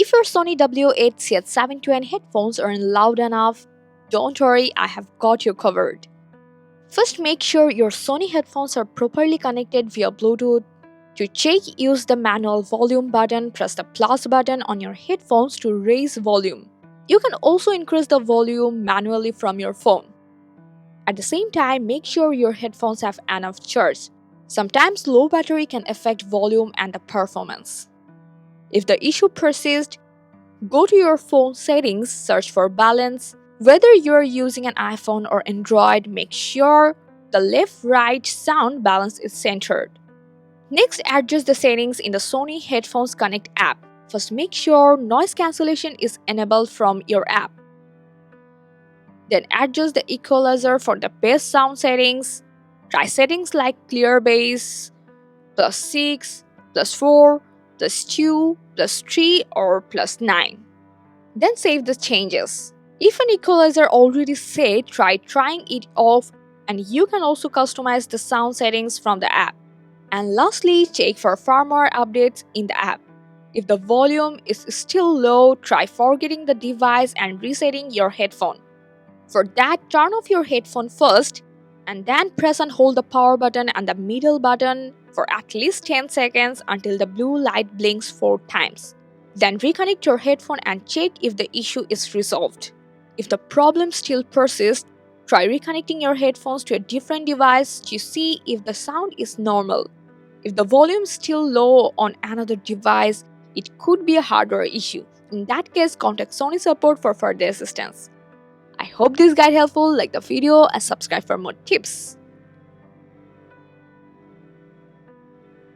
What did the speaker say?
If your Sony WH-CH720N headphones aren't loud enough, don't worry, I have got you covered. First, make sure your Sony headphones are properly connected via Bluetooth. To check, use the manual volume button, press the plus button on your headphones to raise volume. You can also increase the volume manually from your phone. At the same time, make sure your headphones have enough charge. Sometimes low battery can affect volume and the performance. If the issue persists, go to your phone settings, search for balance. Whether you are using an iPhone or Android, make sure the left-right sound balance is centered. Next, adjust the settings in the Sony Headphones Connect app. First, make sure noise cancellation is enabled from your app. Then adjust the equalizer for the best sound settings. Try settings like clear bass, +6, +4, +2, +3 or +9. Then save the changes. If an equalizer already set, try trying it off, and you can also customize the sound settings from the app. And lastly, check for firmware updates in the app. If the volume is still low, try forgetting the device and resetting your headphone. For that, turn off your headphone first and then press and hold the power button and the middle button for at least 10 seconds until the blue light blinks 4 times. Then reconnect your headphone and check if the issue is resolved. If the problem still persists, try reconnecting your headphones to a different device to see if the sound is normal. If the volume is still low on another device, it could be a hardware issue. In that case, contact Sony support for further assistance. I hope this guide helpful. Like the video and subscribe for more tips.